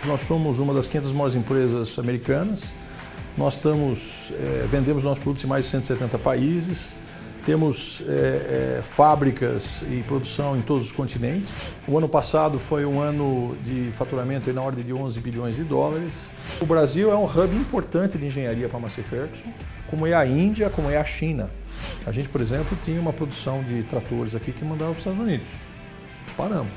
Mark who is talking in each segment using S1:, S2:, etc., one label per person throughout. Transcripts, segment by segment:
S1: Nós somos uma das 500 maiores empresas americanas. Nós vendemos nossos produtos em mais de 170 países. Temos fábricas e produção em todos os continentes. O ano passado foi um ano de faturamento na ordem de 11 bilhões de dólares. O Brasil é um hub importante de engenharia para a Massey Ferguson, como é a Índia, como é a China. A gente, por exemplo, tinha uma produção de tratores aqui que mandava para os Estados Unidos. Nós paramos.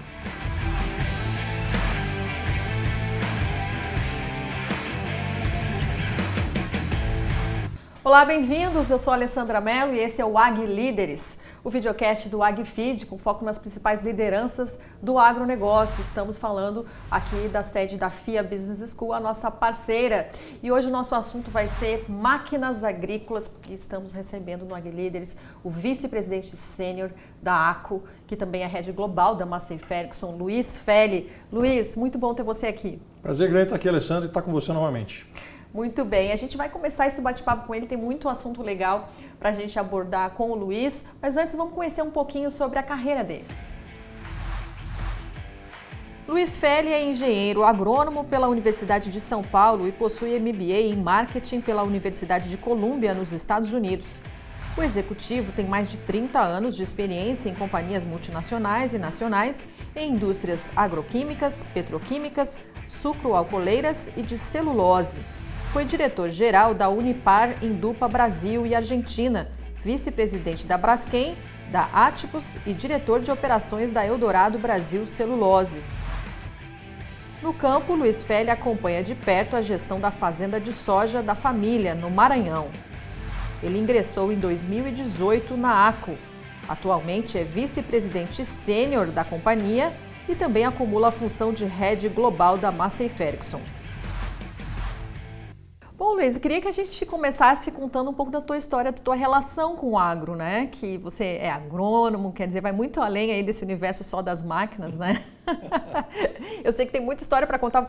S2: Olá, bem-vindos! Eu sou a Alessandra Mello e esse é o Ag Líderes, o videocast do AgFeed, com foco nas principais lideranças do agronegócio. Estamos falando aqui da sede da FIA Business School, a nossa parceira. E hoje o nosso assunto vai ser máquinas agrícolas, porque estamos recebendo no Ag Líderes o vice-presidente sênior da ACO, que também é head global da Massey Ferguson, Luiz Feli. Luiz, muito bom ter você aqui.
S1: Prazer grande estar aqui, Alessandra, e estar com você novamente.
S2: Muito bem, a gente vai começar esse bate-papo com ele, tem muito assunto legal para a gente abordar com o Luiz, mas antes vamos conhecer um pouquinho sobre a carreira dele. Luiz Feli é engenheiro agrônomo pela Universidade de São Paulo e possui MBA em Marketing pela Universidade de Colômbia, nos Estados Unidos. O executivo tem mais de 30 anos de experiência em companhias multinacionais e nacionais em indústrias agroquímicas, petroquímicas, sucroalcooleiras e de celulose. Foi diretor-geral da Unipar Indupa Brasil e Argentina, vice-presidente da Braskem, da Ativus e diretor de operações da Eldorado Brasil Celulose. No campo, Luiz Feli acompanha de perto a gestão da fazenda de soja da família, no Maranhão. Ele ingressou em 2018 na ACO. Atualmente é vice-presidente sênior da companhia e também acumula a função de head global da Massey Ferguson. Bom, Luiz, eu queria que a gente começasse contando um pouco da tua história, da tua relação com o agro, né? Que você é agrônomo, quer dizer, vai muito além aí desse universo só das máquinas, né? Eu sei que tem muita história para contar,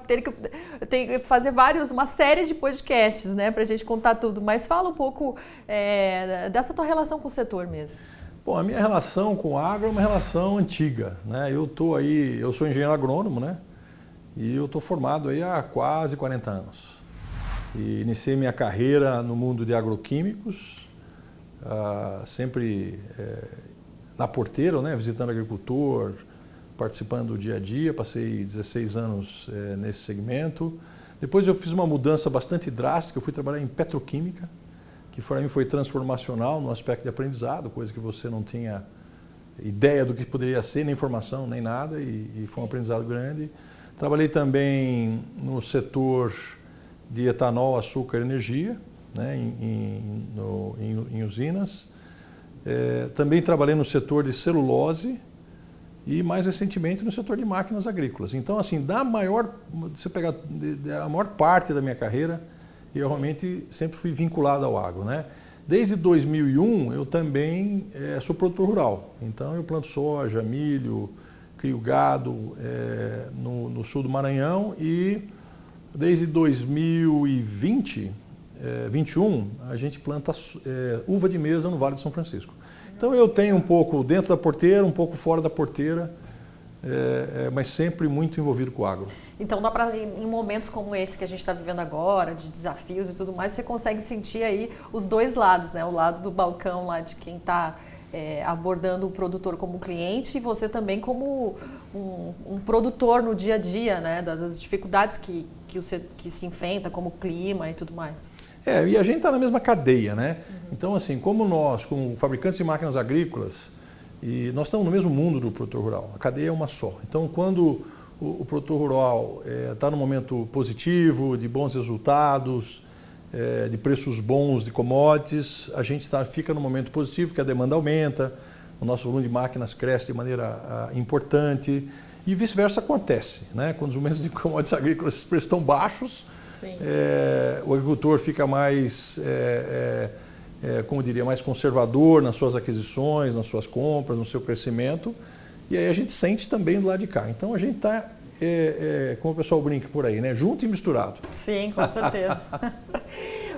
S2: tem que fazer uma série de podcasts, né? Para a gente contar tudo, mas fala um pouco dessa tua relação com o setor mesmo.
S1: Bom, a minha relação com o agro é uma relação antiga, né? Eu sou engenheiro agrônomo, né? E eu estou formado aí há quase 40 anos. E iniciei minha carreira no mundo de agroquímicos, sempre na porteira, né, visitando agricultor, participando do dia a dia, passei 16 anos nesse segmento. Depois eu fiz uma mudança bastante drástica, eu fui trabalhar em petroquímica, que para mim foi transformacional no aspecto de aprendizado, coisa que você não tinha ideia do que poderia ser, nem informação, nem nada, e foi um aprendizado grande. Trabalhei também no setor de etanol, açúcar e energia, né, em usinas. Também trabalhei no setor de celulose e, mais recentemente, no setor de máquinas agrícolas. Então, assim, se você pegar a maior parte da minha carreira, eu realmente sempre fui vinculado ao agro, né? Desde 2001, eu também sou produtor rural. Então, eu planto soja, milho, crio gado no sul do Maranhão e desde 2021, a gente planta uva de mesa no Vale de São Francisco. Então eu tenho um pouco dentro da porteira, um pouco fora da porteira, mas sempre muito envolvido com o agro.
S2: Então dá para, em momentos como esse que a gente está vivendo agora, de desafios e tudo mais, você consegue sentir aí os dois lados, né? O lado do balcão lá de quem está abordando o produtor como cliente e você também como um produtor no dia a dia, né? Das dificuldades que se enfrenta, como o clima e tudo mais.
S1: E a gente está na mesma cadeia, né? Então, assim, como nós, como fabricantes de máquinas agrícolas, e nós estamos no mesmo mundo do produtor rural, a cadeia é uma só. Então, quando o produtor rural está num momento positivo, de bons resultados, de preços bons de commodities, a gente fica no momento positivo, que a demanda aumenta, o nosso volume de máquinas cresce de maneira importante e vice-versa acontece, né? Quando os momentos de commodities agrícolas os preços estão baixos, o agricultor fica mais, como diria, mais conservador nas suas aquisições, nas suas compras, no seu crescimento, e aí a gente sente também do lado de cá. Então a gente está, como o pessoal brinca por aí, né? Junto e misturado.
S2: Sim, com certeza.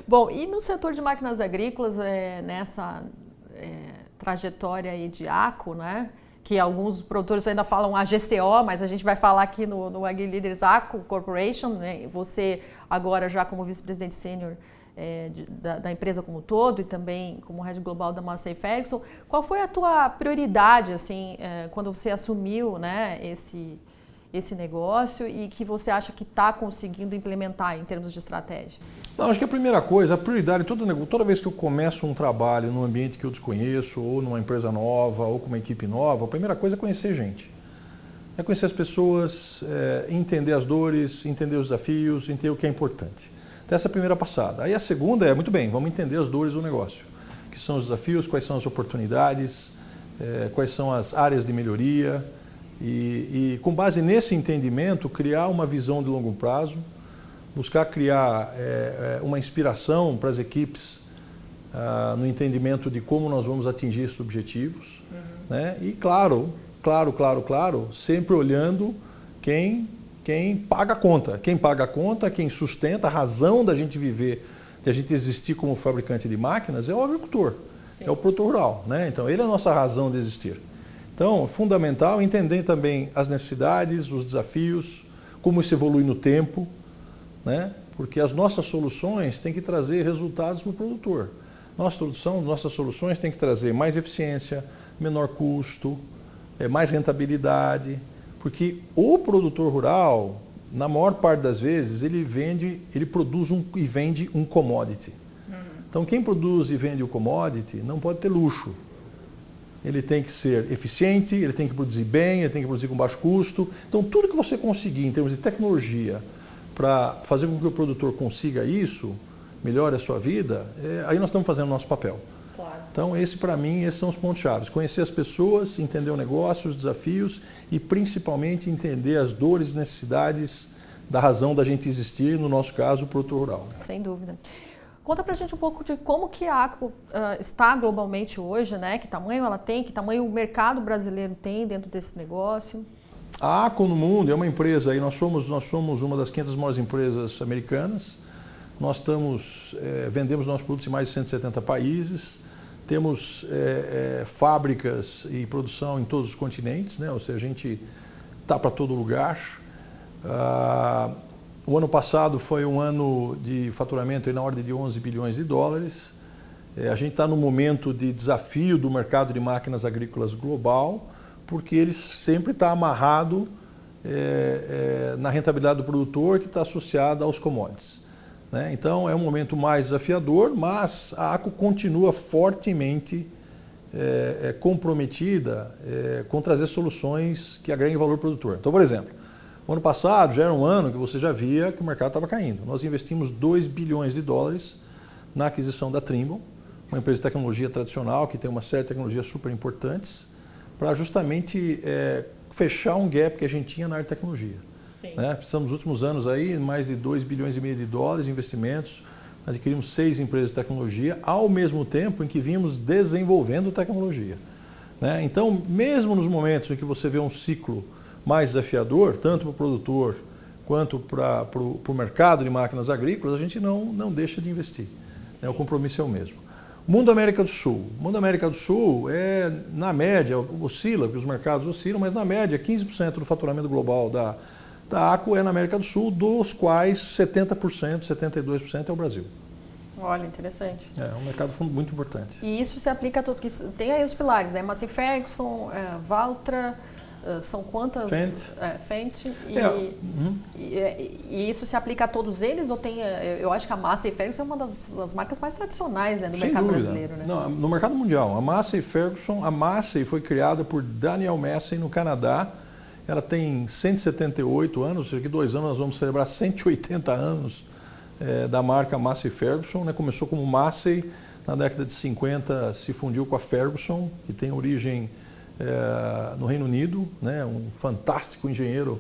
S2: Bom, e no setor de máquinas agrícolas, nessa trajetória aí de ACO, né? que alguns produtores ainda falam a GCO, mas a gente vai falar aqui no AgriLeaders ACO Corporation, né? Você agora já como vice-presidente sênior da empresa como um todo e também como head global da Massey Ferguson, qual foi a tua prioridade assim, quando você assumiu, né, esse negócio e que você acha que está conseguindo implementar em termos de estratégia?
S1: Não, acho que a primeira coisa, a prioridade, toda vez que eu começo um trabalho num ambiente que eu desconheço, ou numa empresa nova, ou com uma equipe nova, a primeira coisa é conhecer gente. É conhecer as pessoas, entender as dores, entender os desafios, entender o que é importante. Então, essa é a primeira passada. Aí a segunda é, muito bem, vamos entender as dores do negócio. Que são os desafios, quais são as oportunidades, quais são as áreas de melhoria. E com base nesse entendimento, criar uma visão de longo prazo, buscar criar uma inspiração para as equipes no entendimento de como nós vamos atingir esses objetivos. Né? E claro, sempre olhando quem paga a conta. Quem paga a conta, quem sustenta a razão da gente viver, de a gente existir como fabricante de máquinas, é o agricultor, é o produtor rural. Né? Então, ele é a nossa razão de existir. Então, é fundamental entender também as necessidades, os desafios, como isso evolui no tempo, né? Porque as nossas soluções têm que trazer resultados para o produtor. Nossas soluções têm que trazer mais eficiência, menor custo, mais rentabilidade, porque o produtor rural, na maior parte das vezes, ele produz e vende um commodity. Então, quem produz e vende o commodity não pode ter luxo. Ele tem que ser eficiente, ele tem que produzir bem, ele tem que produzir com baixo custo. Então, tudo que você conseguir em termos de tecnologia para fazer com que o produtor consiga isso, melhore a sua vida, aí nós estamos fazendo o nosso papel.
S2: Claro.
S1: Então, para mim, esses são os pontos-chave. Conhecer as pessoas, entender o negócio, os desafios e, principalmente, entender as dores e necessidades da razão da gente existir, no nosso caso, o produtor rural.
S2: Sem dúvida. Conta pra gente um pouco de como que a ACO está globalmente hoje, né? Que tamanho ela tem, que tamanho o mercado brasileiro tem dentro desse negócio?
S1: A ACO no mundo é uma empresa, nós somos uma das 500 maiores empresas americanas. Nós vendemos nossos produtos em mais de 170 países, temos fábricas e produção em todos os continentes, né? Ou seja, a gente está para todo lugar. O ano passado foi um ano de faturamento na ordem de 11 bilhões de dólares. A gente está num momento de desafio do mercado de máquinas agrícolas global, porque ele sempre está amarrado na rentabilidade do produtor, que está associada aos commodities. Né? Então é um momento mais desafiador, mas a ACO continua fortemente comprometida com trazer soluções que agreguem valor ao produtor. Então, por exemplo, o ano passado já era um ano que você já via que o mercado estava caindo. Nós investimos 2 bilhões de dólares na aquisição da Trimble, uma empresa de tecnologia tradicional que tem uma série de tecnologias super importantes, para justamente fechar um gap que a gente tinha na área de tecnologia. Né? Precisamos, nos últimos anos, aí, mais de 2 bilhões e meio de dólares em investimentos, adquirimos 6 empresas de tecnologia, ao mesmo tempo em que vínhamos desenvolvendo tecnologia. Né? Então, mesmo nos momentos em que você vê um ciclo mais desafiador, tanto para o produtor quanto para o mercado de máquinas agrícolas, a gente não deixa de investir. Né? O compromisso é o mesmo. Mundo América do Sul. Mundo América do Sul na média, oscila, porque os mercados oscilam, mas na média 15% do faturamento global da ACO é na América do Sul, dos quais 70%, 72% é o Brasil.
S2: Olha, interessante.
S1: É um mercado muito importante.
S2: E isso se aplica a tudo, que tem aí os pilares, né? Massey Ferguson, Valtra, são quantas? Fendt. E isso se aplica a todos eles? Ou tem? Eu acho que a Massey Ferguson é uma das marcas mais tradicionais, né, do mercado brasileiro. Né?
S1: Não, no mercado mundial. A Massey Ferguson, a Massey foi criada por Daniel Massey no Canadá. Ela tem 178 anos, ou seja, daqui 2 anos nós vamos celebrar 180 anos da marca Massey Ferguson. Né? Começou como Massey, na década de 50 se fundiu com a Ferguson, que tem origem no Reino Unido, né? Um fantástico engenheiro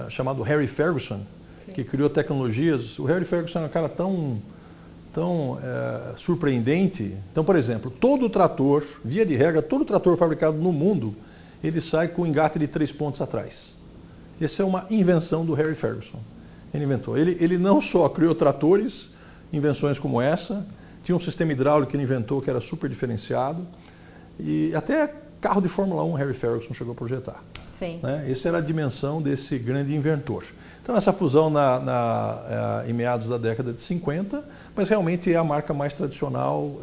S1: chamado Harry Ferguson, sim, que criou tecnologias. O Harry Ferguson é um cara tão surpreendente. Então, por exemplo, todo trator, via de regra, todo trator fabricado no mundo, ele sai com um engate de 3 pontos atrás. Essa é uma invenção do Harry Ferguson. Ele inventou. Ele não só criou tratores, invenções como essa, tinha um sistema hidráulico que ele inventou que era super diferenciado, e até carro de Fórmula 1 Harry Ferguson chegou a projetar.
S2: Sim.
S1: Né? Essa era a dimensão desse grande inventor. Então essa fusão em meados da década de 50, mas realmente é a marca mais tradicional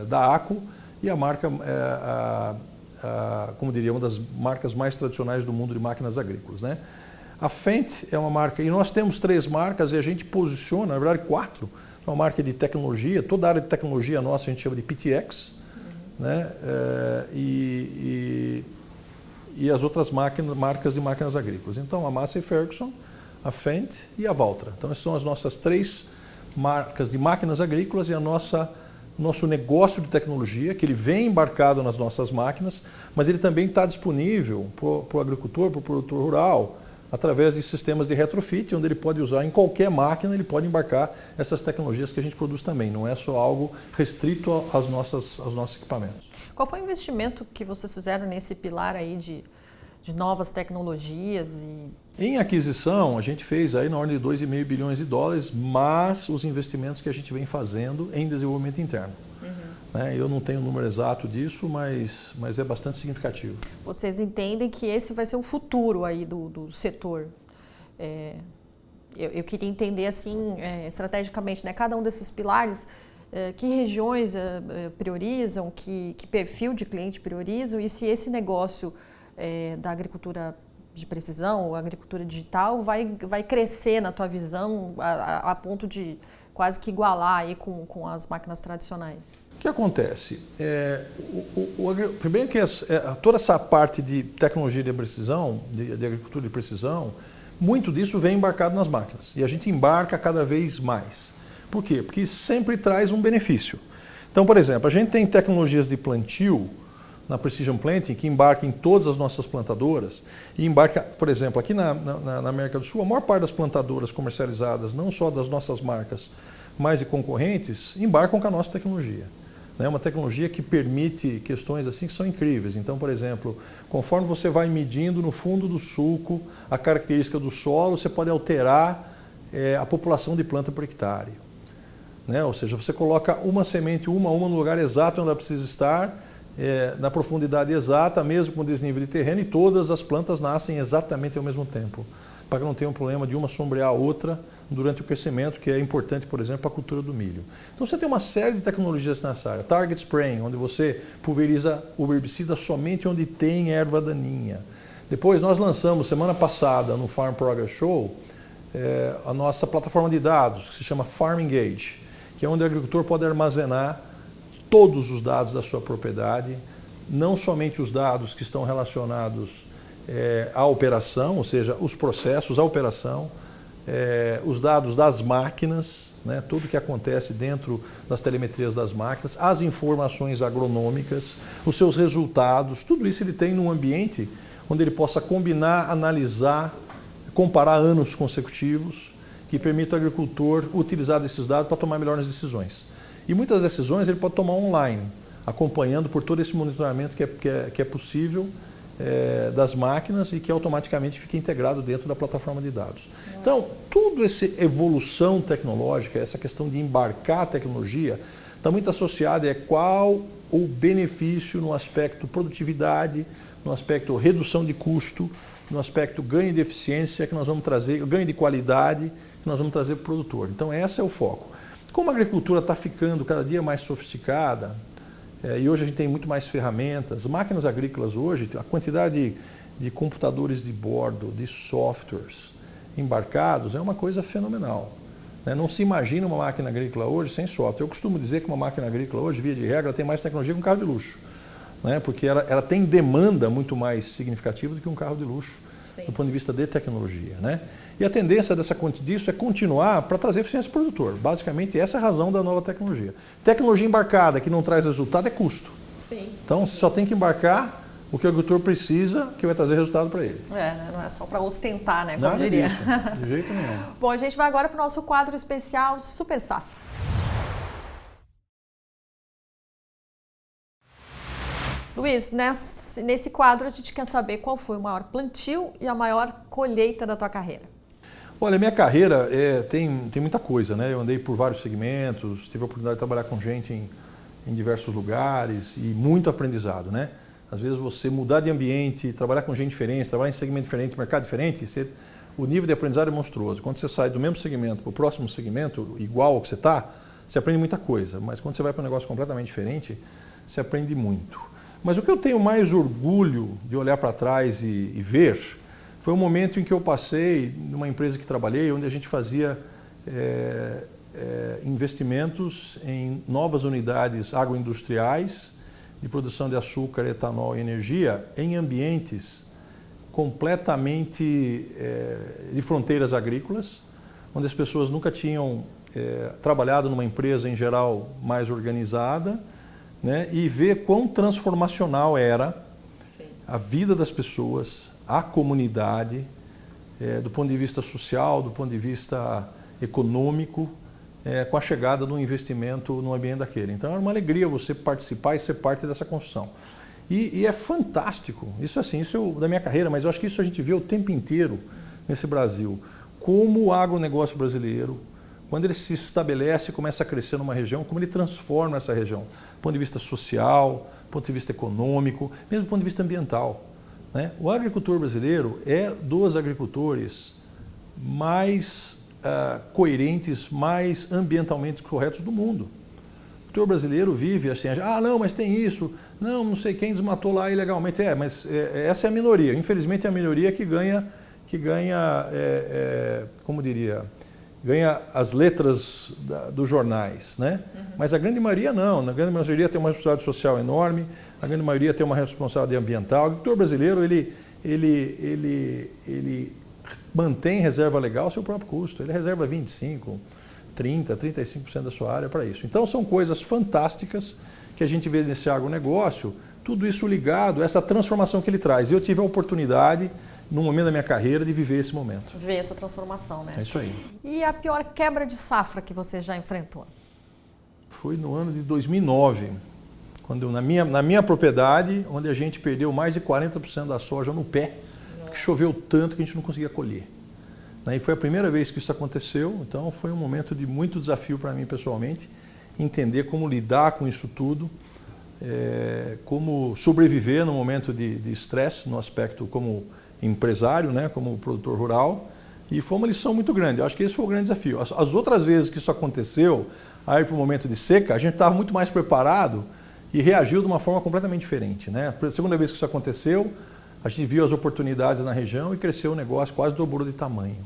S1: da ACO e a marca, como diria, uma das marcas mais tradicionais do mundo de máquinas agrícolas. Né? A Fendt é uma marca, e nós temos 3 marcas e a gente posiciona, na verdade 4, uma marca de tecnologia, toda a área de tecnologia nossa a gente chama de PTx, né? E as outras marcas de máquinas agrícolas. Então a Massey Ferguson, a Fendt e a Valtra. Então essas são as nossas 3 marcas de máquinas agrícolas e nosso negócio de tecnologia, que ele vem embarcado nas nossas máquinas, mas ele também está disponível para o agricultor, para o produtor rural, através de sistemas de retrofit, onde ele pode usar em qualquer máquina, ele pode embarcar essas tecnologias que a gente produz também. Não é só algo restrito aos nossos equipamentos.
S2: Qual foi o investimento que vocês fizeram nesse pilar aí de novas tecnologias?
S1: Em aquisição, a gente fez aí na ordem de $2,5 bilhões, mas os investimentos que a gente vem fazendo em desenvolvimento interno. Eu não tenho o número exato disso, mas é bastante significativo.
S2: Vocês entendem que esse vai ser o futuro aí do setor? Eu queria entender assim, estrategicamente, né, cada um desses pilares, que regiões priorizam, que perfil de cliente priorizam e se esse negócio da agricultura de precisão, ou agricultura digital, vai crescer na tua visão a ponto de quase que igualar aí com as máquinas tradicionais?
S1: O que acontece? Primeiro que toda essa parte de tecnologia de precisão, de agricultura de precisão, muito disso vem embarcado nas máquinas. E a gente embarca cada vez mais. Por quê? Porque sempre traz um benefício. Então, por exemplo, a gente tem tecnologias de plantio na Precision Planting que embarca em todas as nossas plantadoras e embarca, por exemplo, aqui na América do Sul, a maior parte das plantadoras comercializadas, não só das nossas marcas, mas de concorrentes, embarcam com a nossa tecnologia. É uma tecnologia que permite questões assim que são incríveis. Então, por exemplo, conforme você vai medindo no fundo do sulco a característica do solo, você pode alterar a população de planta por hectare. Ou seja, você coloca uma semente, uma no lugar exato onde ela precisa estar, na profundidade exata, mesmo com desnível de terreno, e todas as plantas nascem exatamente ao mesmo tempo, para que não tenha um problema de uma sombrear a outra durante o crescimento, que é importante, por exemplo, para a cultura do milho. Então você tem uma série de tecnologias nessa área. Target Spraying, onde você pulveriza o herbicida somente onde tem erva daninha. Depois nós lançamos, semana passada, no Farm Progress Show, a nossa plataforma de dados, que se chama Farm Engage, que é onde o agricultor pode armazenar todos os dados da sua propriedade, não somente os dados que estão relacionados à operação, ou seja, os processos, a operação, os dados das máquinas, tudo o que acontece dentro das telemetrias das máquinas, as informações agronômicas, os seus resultados, tudo isso ele tem num ambiente onde ele possa combinar, analisar, comparar anos consecutivos, que permita ao agricultor utilizar desses dados para tomar melhores decisões. E muitas decisões ele pode tomar online, acompanhando por todo esse monitoramento que é possível das máquinas e que automaticamente fica integrado dentro da plataforma de dados. Então, toda essa evolução tecnológica, essa questão de embarcar a tecnologia, está muito associada a qual o benefício no aspecto produtividade, no aspecto redução de custo, no aspecto ganho de eficiência que nós vamos trazer, ganho de qualidade que nós vamos trazer para o produtor. Então, esse é o foco. Como a agricultura está ficando cada dia mais sofisticada, e hoje a gente tem muito mais ferramentas, máquinas agrícolas hoje, a quantidade de computadores de bordo, de softwares embarcados é uma coisa fenomenal. Não se imagina uma máquina agrícola hoje sem software. Eu costumo dizer que uma máquina agrícola hoje, via de regra, tem mais tecnologia que um carro de luxo. Porque ela tem demanda muito mais significativa do que um carro de luxo, sim, do ponto de vista de tecnologia. E a tendência disso é continuar para trazer eficiência para o produtor. Basicamente, essa é a razão da nova tecnologia. Tecnologia embarcada que não traz resultado é custo.
S2: Sim.
S1: Então, você só tem que embarcar o que o agricultor precisa, que vai trazer resultado para ele.
S2: Não é só para ostentar, como
S1: Nada
S2: diria.
S1: Disso, de jeito nenhum.
S2: Bom, a gente vai agora para o nosso quadro especial Super Safra. Luiz, nesse quadro a gente quer saber qual foi o maior plantio e a maior colheita da tua carreira.
S1: Olha, minha carreira tem muita coisa, Eu andei por vários segmentos, tive a oportunidade de trabalhar com gente em diversos lugares e muito aprendizado, Às vezes você mudar de ambiente, trabalhar com gente diferente, trabalhar em segmento diferente, mercado diferente, o nível de aprendizado é monstruoso. Quando você sai do mesmo segmento para o próximo segmento, igual ao que você está, você aprende muita coisa. Mas quando você vai para um negócio completamente diferente, você aprende muito. Mas o que eu tenho mais orgulho de olhar para trás e ver foi o momento em que eu passei numa empresa que trabalhei, onde a gente fazia investimentos em novas unidades agroindustriais de produção de açúcar, etanol e energia em ambientes completamente de fronteiras agrícolas, onde as pessoas nunca tinham trabalhado numa empresa em geral mais organizada, né, e ver quão transformacional era a vida das pessoas, a comunidade, do ponto de vista social, do ponto de vista econômico, com a chegada do investimento no ambiente daquele. Então era uma alegria você participar e ser parte dessa construção. E é fantástico, isso da minha carreira, mas eu acho que isso a gente vê o tempo inteiro nesse Brasil, como o agronegócio brasileiro, quando ele se estabelece e começa a crescer numa região, como ele transforma essa região, do ponto de vista social, do ponto de vista econômico, mesmo do ponto de vista ambiental, né? O agricultor brasileiro é dos agricultores mais coerentes, mais ambientalmente corretos do mundo. O agricultor brasileiro vive assim, não, mas tem isso, não sei quem desmatou lá ilegalmente, mas essa é a minoria, infelizmente é a minoria que ganha, como diria, ganha as letras dos jornais, né? Mas a grande maioria não, a grande maioria tem uma responsabilidade social enorme, a grande maioria tem uma responsabilidade ambiental. O agricultor brasileiro, ele mantém reserva legal ao seu próprio custo, ele reserva 25%, 30%, 35% da sua área para isso. Então são coisas fantásticas que a gente vê nesse agronegócio, tudo isso ligado a essa transformação que ele traz. E eu tive a oportunidade, num momento da minha carreira, de viver esse momento.
S2: Ver essa transformação, né?
S1: É isso aí.
S2: E a pior quebra de safra que você já enfrentou?
S1: Foi no ano de 2009, quando na minha propriedade, onde a gente perdeu mais de 40% da soja no pé, porque choveu tanto que a gente não conseguia colher. E foi a primeira vez que isso aconteceu, então foi um momento de muito desafio para mim pessoalmente, entender como lidar com isso tudo, como sobreviver no momento de estresse, no aspecto como empresário, né, como produtor rural, e foi uma lição muito grande. Eu acho que esse foi o grande desafio. As outras vezes que isso aconteceu, aí para o momento de seca, a gente estava muito mais preparado e reagiu de uma forma completamente diferente, né? A segunda vez que isso aconteceu, a gente viu as oportunidades na região e cresceu o negócio, quase dobrou de tamanho.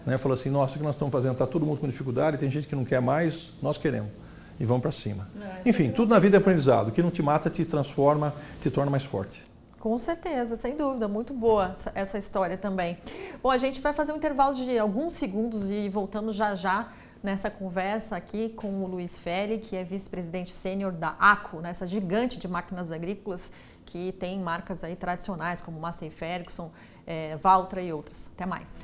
S1: Né? Falou assim, nossa, o que nós estamos fazendo? Está todo mundo com dificuldade, tem gente que não quer mais, nós queremos. E vamos para cima. Enfim, tudo na vida é aprendizado. O que não te mata te transforma, te torna mais forte.
S2: Com certeza, sem dúvida. Muito boa essa história também. Bom, a gente vai fazer um intervalo de alguns segundos e voltamos já nessa conversa aqui com o Luiz Feli, que é vice-presidente sênior da ACO, nessa gigante de máquinas agrícolas que tem marcas aí tradicionais como Massey Ferguson, Valtra e outras. Até mais.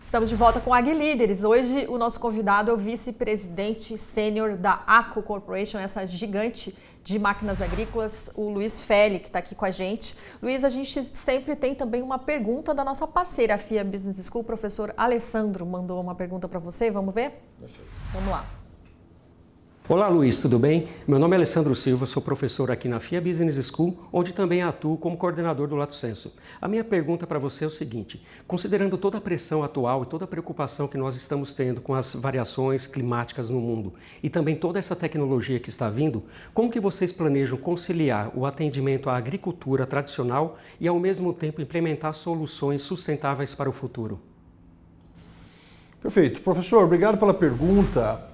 S2: Estamos de volta com a AgriLíderes. Hoje o nosso convidado é o vice-presidente sênior da ACO Corporation, essa gigante de máquinas agrícolas, o Luiz Feli, que está aqui com a gente. Luiz, a gente sempre tem também uma pergunta da nossa parceira, a FIA Business School. O professor Alessandro mandou uma pergunta para você, vamos ver?
S3: Perfeito.
S2: Vamos lá.
S3: Olá Luiz, tudo bem? Meu nome é Alessandro Silva, sou professor aqui na FIA Business School, onde também atuo como coordenador do Lato Senso. A minha pergunta para você é o seguinte: considerando toda a pressão atual e toda a preocupação que nós estamos tendo com as variações climáticas no mundo e também toda essa tecnologia que está vindo, como que vocês planejam conciliar o atendimento à agricultura tradicional e ao mesmo tempo implementar soluções sustentáveis para o futuro?
S1: Perfeito. Professor, obrigado pela pergunta.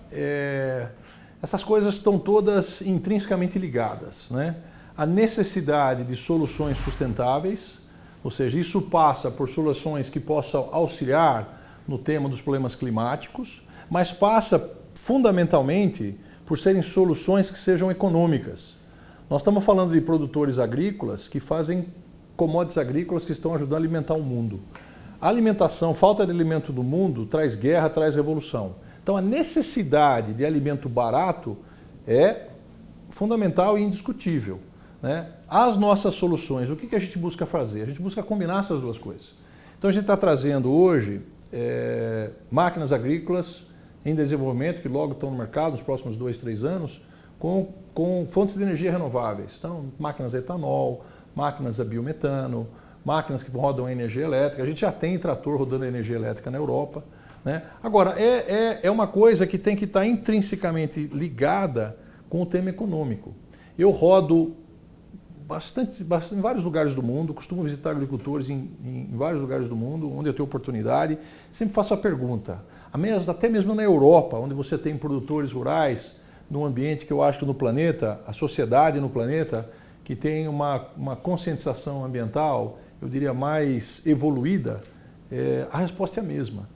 S1: Essas coisas estão todas intrinsecamente ligadas, né? A necessidade de soluções sustentáveis, ou seja, isso passa por soluções que possam auxiliar no tema dos problemas climáticos, mas passa fundamentalmente por serem soluções que sejam econômicas. Nós estamos falando de produtores agrícolas que fazem commodities agrícolas que estão ajudando a alimentar o mundo. A alimentação, falta de alimento do mundo, traz guerra, traz revolução. Então a necessidade de alimento barato é fundamental e indiscutível. né? As nossas soluções, o que a gente busca fazer? A gente busca combinar essas duas coisas. Então a gente está trazendo hoje máquinas agrícolas em desenvolvimento, que logo estão no mercado nos próximos 2, 3 anos, com fontes de energia renováveis. Então, máquinas a etanol, máquinas a biometano, máquinas que rodam a energia elétrica. A gente já tem trator rodando a energia elétrica na Europa, né? Agora, é uma coisa que tem que estar intrinsecamente ligada com o tema econômico. Eu rodo bastante em vários lugares do mundo, costumo visitar agricultores em vários lugares do mundo, onde eu tenho oportunidade, sempre faço a pergunta, até mesmo na Europa, onde você tem produtores rurais, num ambiente que eu acho que no planeta, a sociedade no planeta, que tem uma conscientização ambiental, eu diria mais evoluída, a resposta é a mesma.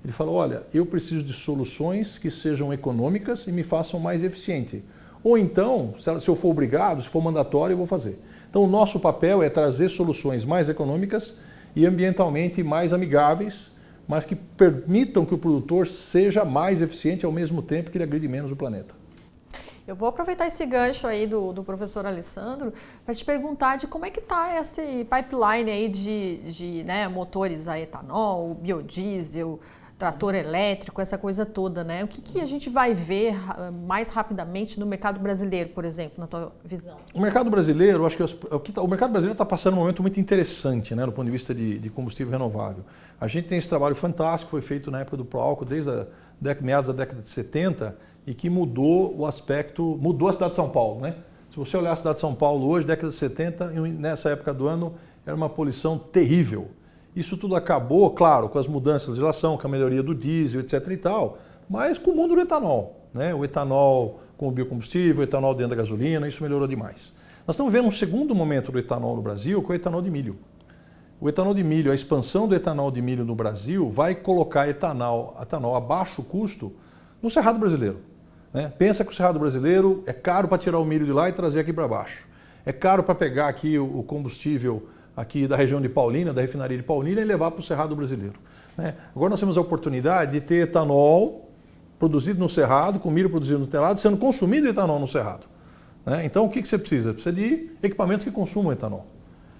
S1: Ele fala, olha, eu preciso de soluções que sejam econômicas e me façam mais eficiente. Ou então, se eu for obrigado, se for mandatório, eu vou fazer. Então, o nosso papel é trazer soluções mais econômicas e ambientalmente mais amigáveis, mas que permitam que o produtor seja mais eficiente ao mesmo tempo que ele agride menos o planeta.
S2: Eu vou aproveitar esse gancho aí do professor Alessandro para te perguntar de como é que está esse pipeline aí de motores a etanol, biodiesel, trator elétrico, essa coisa toda, né? O que a gente vai ver mais rapidamente no mercado brasileiro, por exemplo, na tua visão? O mercado brasileiro,
S1: acho que o mercado brasileiro está passando um momento muito interessante, né, do ponto de vista de combustível renovável. A gente tem esse trabalho fantástico, foi feito na época do Proálcool, desde meados da década de 70, e que mudou a cidade de São Paulo, né? Se você olhar a cidade de São Paulo hoje, década de 70, nessa época do ano, era uma poluição terrível. Isso tudo acabou, claro, com as mudanças de legislação, com a melhoria do diesel, etc. e tal, mas com o mundo do etanol, né? O etanol com o biocombustível, o etanol dentro da gasolina, isso melhorou demais. Nós estamos vendo um segundo momento do etanol no Brasil, que é o etanol de milho. O etanol de milho, a expansão do etanol de milho no Brasil vai colocar etanol a baixo custo no Cerrado brasileiro, né? Pensa que o Cerrado brasileiro é caro para tirar o milho de lá e trazer aqui para baixo. É caro para pegar aqui o combustível aqui da região de Paulínia, da refinaria de Paulínia, e levar para o Cerrado brasileiro, né? Agora nós temos a oportunidade de ter etanol produzido no Cerrado, com milho produzido no Cerrado, sendo consumido etanol no Cerrado, né? Então o que você precisa? Precisa de equipamentos que consumam etanol.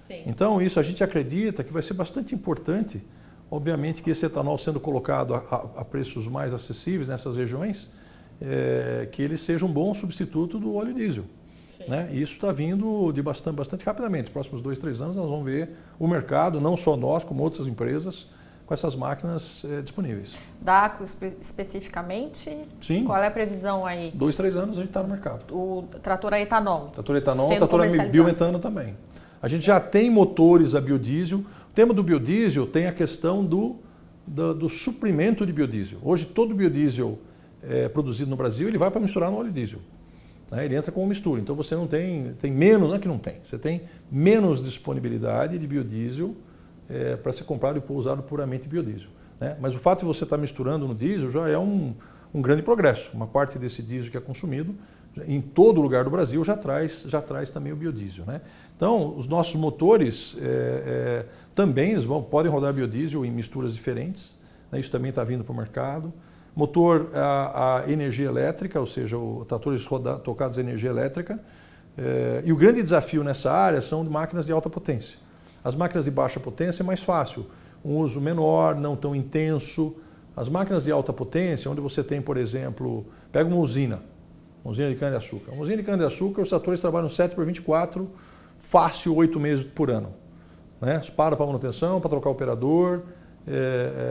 S1: Sim. Então isso a gente acredita que vai ser bastante importante, obviamente que esse etanol sendo colocado a preços mais acessíveis nessas regiões, que ele seja um bom substituto do óleo diesel. Né? E isso está vindo de bastante rapidamente. Nos próximos 2, 3 anos nós vamos ver o mercado, não só nós, como outras empresas, com essas máquinas disponíveis.
S2: DACO especificamente? Sim. Qual é a previsão aí?
S1: 2, 3 anos a gente está no mercado.
S2: O trator a etanol?
S1: Trator a etanol, trator a biometano também. A gente já tem motores a biodiesel. O tema do biodiesel tem a questão do suprimento de biodiesel. Hoje todo biodiesel produzido no Brasil, ele vai para misturar no óleo diesel. Ele entra com mistura, então você não tem menos, não é que não tem, você tem menos disponibilidade de biodiesel para ser comprado e usado puramente biodiesel, né? Mas o fato de você estar misturando no diesel já é um grande progresso. Uma parte desse diesel que é consumido em todo lugar do Brasil já traz também o biodiesel, né? Então os nossos motores também podem rodar biodiesel em misturas diferentes, né? Isso também está vindo para o mercado. Motor a energia elétrica, ou seja, tratores tocados a energia elétrica. E o grande desafio nessa área são de máquinas de alta potência. As máquinas de baixa potência é mais fácil, um uso menor, não tão intenso. As máquinas de alta potência, onde você tem, por exemplo, pega uma usina de cana-de-açúcar. Uma usina de cana-de-açúcar, os tratores trabalham 7x24, fácil 8 meses por ano, né? Para manutenção, para trocar operador,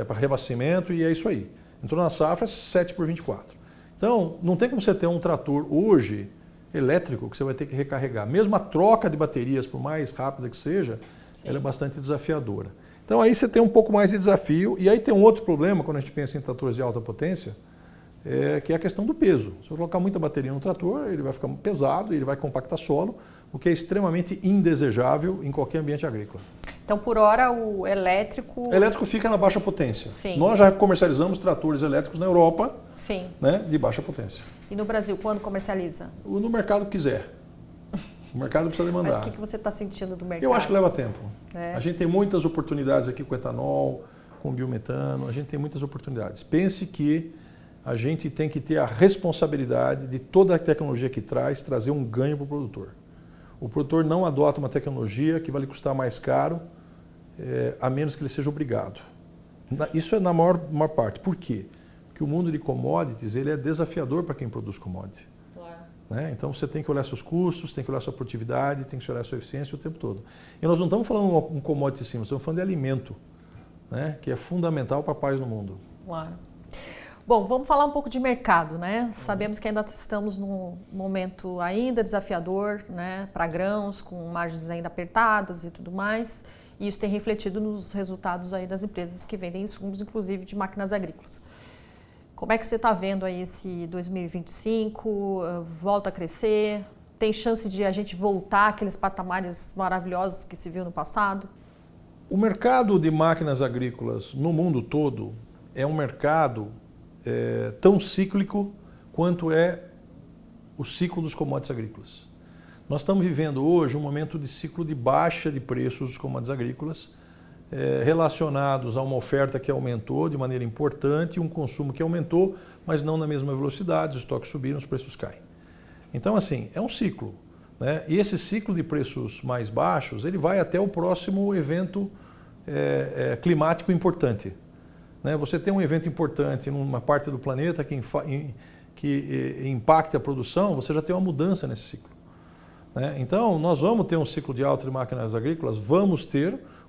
S1: para reabastecimento, e é isso aí. Entrou na safra 7x24. Então, não tem como você ter um trator hoje elétrico que você vai ter que recarregar. Mesmo a troca de baterias, por mais rápida que seja, ela é bastante desafiadora. Então aí você tem um pouco mais de desafio. E aí tem um outro problema quando a gente pensa em tratores de alta potência, que é a questão do peso. Se eu colocar muita bateria no trator, ele vai ficar pesado, ele vai compactar solo, o que é extremamente indesejável em qualquer ambiente agrícola.
S2: Então, por hora, o elétrico...
S1: O elétrico fica na baixa potência.
S2: Sim.
S1: Nós já comercializamos tratores elétricos na Europa,
S2: sim,
S1: né, de baixa potência.
S2: E no Brasil, quando comercializa?
S1: No mercado que quiser. O mercado precisa demandar.
S2: Mas o que você está sentindo do mercado?
S1: Eu acho que leva tempo. A gente tem muitas oportunidades aqui com etanol, com biometano, a gente tem muitas oportunidades. Pense que a gente tem que ter a responsabilidade de toda a tecnologia que traz, trazer um ganho para o produtor. O produtor não adota uma tecnologia que vai lhe custar mais caro, a menos que ele seja obrigado. Isso é na maior parte. Por quê? Porque o mundo de commodities ele é desafiador para quem produz commodity. Claro. Né? Então você tem que olhar seus custos, tem que olhar sua produtividade, tem que olhar sua eficiência o tempo todo. E nós não estamos falando de um commodity sim, nós estamos falando de alimento, né? Que é fundamental para a paz no mundo.
S2: Claro. Bom, vamos falar um pouco de mercado, né? Sabemos que ainda estamos num momento ainda desafiador, né, para grãos, com margens ainda apertadas e tudo mais. E isso tem refletido nos resultados aí das empresas que vendem insumos, inclusive de máquinas agrícolas. Como é que você está vendo aí esse 2025? Volta a crescer? Tem chance de a gente voltar àqueles patamares maravilhosos que se viu no passado?
S1: O mercado de máquinas agrícolas no mundo todo é um mercado tão cíclico quanto é o ciclo dos commodities agrícolas. Nós estamos vivendo hoje um momento de ciclo de baixa de preços dos commodities agrícolas, relacionados a uma oferta que aumentou de maneira importante e um consumo que aumentou, mas não na mesma velocidade, os estoques subiram, os preços caem. Então, assim, é um ciclo, né? E esse ciclo de preços mais baixos, ele vai até o próximo evento climático importante. Né? Você tem um evento importante numa parte do planeta que impacta a produção, você já tem uma mudança nesse ciclo. Né? Então, nós vamos ter um ciclo de alta de máquinas agrícolas,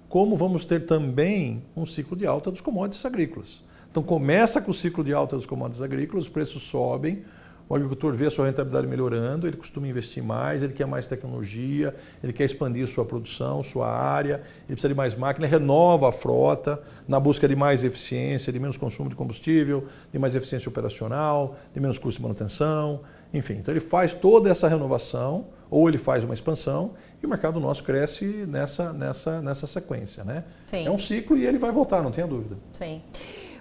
S1: como vamos ter também um ciclo de alta dos commodities agrícolas. Então, começa com o ciclo de alta dos commodities agrícolas, os preços sobem, o agricultor vê a sua rentabilidade melhorando, ele costuma investir mais, ele quer mais tecnologia, ele quer expandir sua produção, sua área, ele precisa de mais máquina, ele renova a frota na busca de mais eficiência, de menos consumo de combustível, de mais eficiência operacional, de menos custo de manutenção, enfim. Então ele faz toda essa renovação, ou ele faz uma expansão, e o mercado nosso cresce nessa sequência, né?
S2: Sim.
S1: É um ciclo e ele vai voltar, não tenha dúvida.
S2: Sim.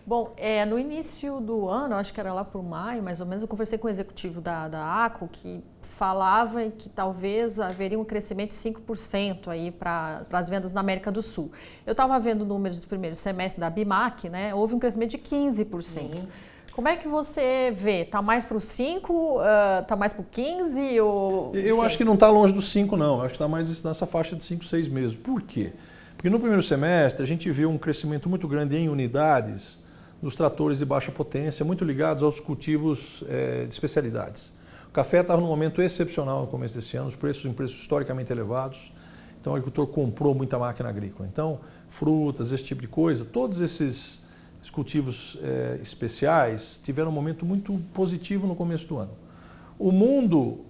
S2: Bom, no início do ano, acho que era lá por maio, mais ou menos, eu conversei com o executivo da ACO, que falava que talvez haveria um crescimento de 5% aí para as vendas na América do Sul. Eu estava vendo números do primeiro semestre da BIMAC, né? Houve um crescimento de 15%. Como é que você vê? Está mais para o 5%? Está mais para o 15%? Ou...
S1: Eu acho que não está longe dos 5%, não. Eu acho que está mais nessa faixa de 5, 6 mesmo. Por quê? Porque no primeiro semestre a gente viu um crescimento muito grande em unidades dos tratores de baixa potência, muito ligados aos cultivos de especialidades. O café estava num momento excepcional no começo desse ano, os preços em preços historicamente elevados, então o agricultor comprou muita máquina agrícola. Então, frutas, esse tipo de coisa, todos esses cultivos especiais tiveram um momento muito positivo no começo do ano. O mundo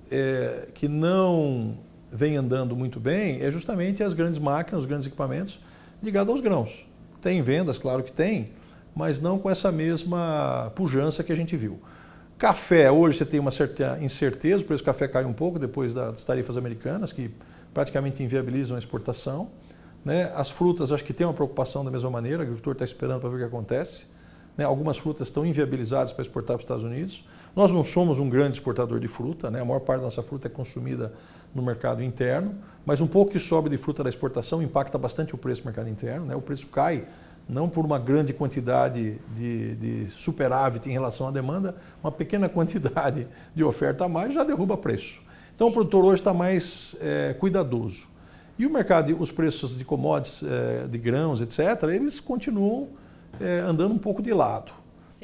S1: que não vem andando muito bem é justamente as grandes máquinas, os grandes equipamentos ligados aos grãos. Tem vendas, claro que tem, mas não com essa mesma pujança que a gente viu. Café, hoje você tem uma certa incerteza, o preço do café cai um pouco depois das tarifas americanas, que praticamente inviabilizam a exportação. Né? As frutas, acho que tem uma preocupação da mesma maneira, o agricultor está esperando para ver o que acontece. Né? Algumas frutas estão inviabilizadas para exportar para os Estados Unidos. Nós não somos um grande exportador de fruta, né? A maior parte da nossa fruta é consumida no mercado interno, mas um pouco que sobra de fruta da exportação impacta bastante o preço do mercado interno. Né? O preço cai não por uma grande quantidade de superávit em relação à demanda, uma pequena quantidade de oferta a mais já derruba preço. Então o produtor hoje está mais cuidadoso. E o mercado, os preços de commodities, de grãos, etc., eles continuam andando um pouco de lado.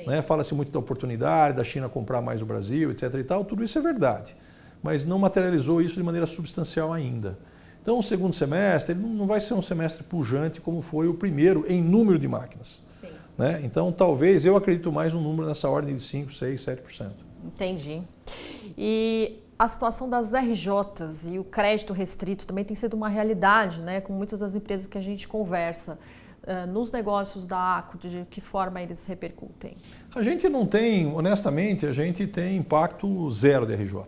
S1: Né? Fala-se muito da oportunidade, da China comprar mais o Brasil, etc. e tal, tudo isso é verdade, mas não materializou isso de maneira substancial ainda. Então, o segundo semestre ele não vai ser um semestre pujante como foi o primeiro em número de máquinas.
S2: Sim.
S1: Né? Então, talvez, eu acredito mais num número nessa ordem de 5%, 6%, 7%.
S2: Entendi. E a situação das RJs e o crédito restrito também tem sido uma realidade, né, com muitas das empresas que a gente conversa. Nos negócios da ACO, de que forma eles repercutem? A gente não tem, honestamente, a gente tem impacto zero de RJ.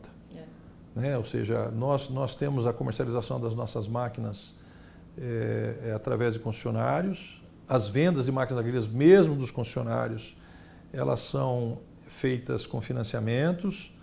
S2: Né? Ou seja, nós temos a comercialização das nossas máquinas através de concessionários. As vendas de máquinas agrícolas, mesmo dos concessionários, elas são feitas com financiamentos,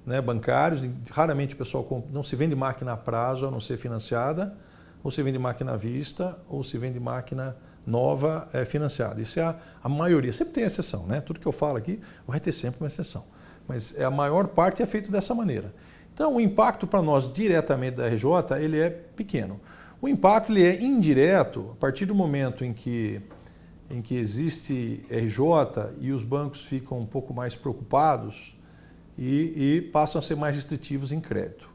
S2: né, bancários. Raramente o pessoal não se vende máquina a prazo a não ser financiada, ou se vende máquina à vista, ou se vende máquina nova financiada. Isso é a maioria. Sempre tem exceção, né? Tudo que eu falo aqui vai ter sempre uma exceção. Mas a maior parte é feito dessa maneira.
S1: Então, o impacto para nós diretamente da RJ, ele é pequeno. O impacto ele é indireto a partir do momento em que existe RJ e os bancos ficam um pouco mais preocupados e passam a ser mais restritivos em crédito.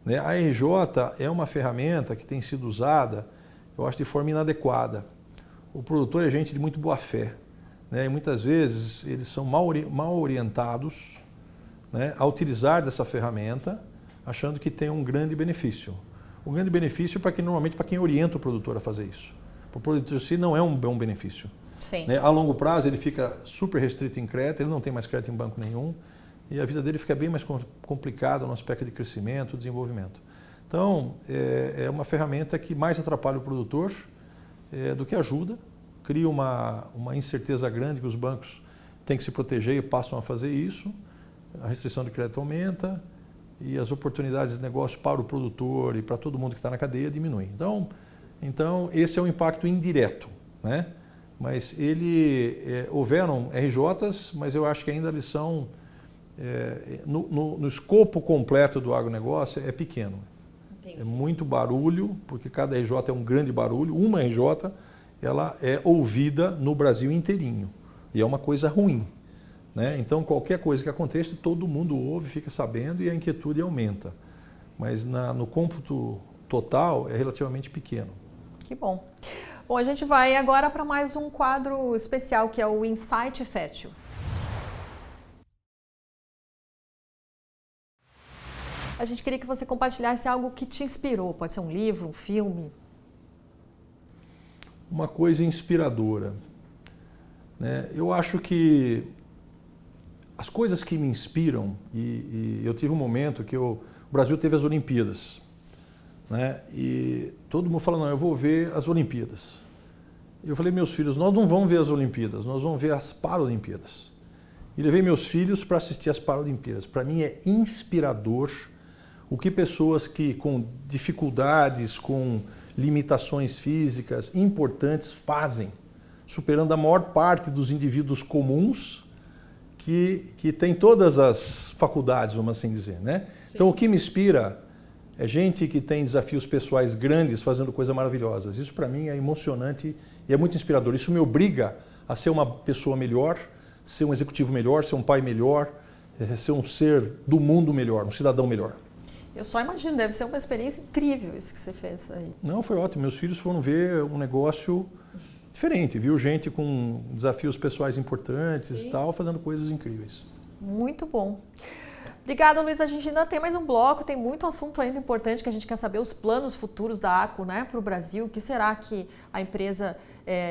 S1: Né? A RJ é uma ferramenta que tem sido usada, eu acho, de forma inadequada. O produtor é gente de muito boa fé, né? E muitas vezes eles são mal orientados, né, a utilizar dessa ferramenta, achando que tem um grande benefício. Um grande benefício normalmente para quem orienta o produtor a fazer isso. Para o produtor em si não é um bom benefício.
S2: Sim.
S1: Né? A longo prazo ele fica super restrito em crédito, ele não tem mais crédito em banco nenhum e a vida dele fica bem mais complicada no aspecto de crescimento, desenvolvimento. Então, é uma ferramenta que mais atrapalha o produtor do que ajuda, cria uma incerteza grande que os bancos têm que se proteger e passam a fazer isso, a restrição de crédito aumenta e as oportunidades de negócio para o produtor e para todo mundo que está na cadeia diminuem. Então, esse é um impacto indireto, né? Mas houveram RJs, mas eu acho que ainda eles são, no escopo completo do agronegócio, é pequeno. Entendi. É muito barulho, porque cada RJ é um grande barulho. Uma RJ, ela é ouvida no Brasil inteirinho, e é uma coisa ruim. Né? Então, qualquer coisa que aconteça, todo mundo ouve, fica sabendo e a inquietude aumenta. Mas no cômputo total é relativamente pequeno.
S2: Que bom. Bom, a gente vai agora para mais um quadro especial, que é o Insight Fértil. A gente queria que você compartilhasse algo que te inspirou. Pode ser um livro, um filme.
S1: Uma coisa inspiradora. Né? Eu acho que as coisas que me inspiram, e eu tive um momento que o Brasil teve as Olimpíadas, né? E todo mundo fala, não, eu vou ver as Olimpíadas. Eu falei, meus filhos, nós não vamos ver as Olimpíadas, nós vamos ver as Paralimpíadas. E levei meus filhos para assistir as Paralimpíadas. Para mim é inspirador o que pessoas que com dificuldades, com limitações físicas importantes fazem, superando a maior parte dos indivíduos comuns que tem todas as faculdades, vamos assim dizer, né? Então, o que me inspira é gente que tem desafios pessoais grandes fazendo coisas maravilhosas. Isso, para mim, é emocionante e é muito inspirador. Isso me obriga a ser uma pessoa melhor, ser um executivo melhor, ser um pai melhor, ser um ser do mundo melhor, um cidadão melhor.
S2: Eu só imagino, deve ser uma experiência incrível isso que você fez aí.
S1: Não, foi ótimo. Meus filhos foram ver um negócio diferente, viu gente com desafios pessoais importantes e tal, fazendo coisas incríveis.
S2: Muito bom. Obrigada, Luiz. A gente ainda tem mais um bloco, tem muito assunto ainda importante que a gente quer saber, os planos futuros da ACO, né, para o Brasil. O que será que a empresa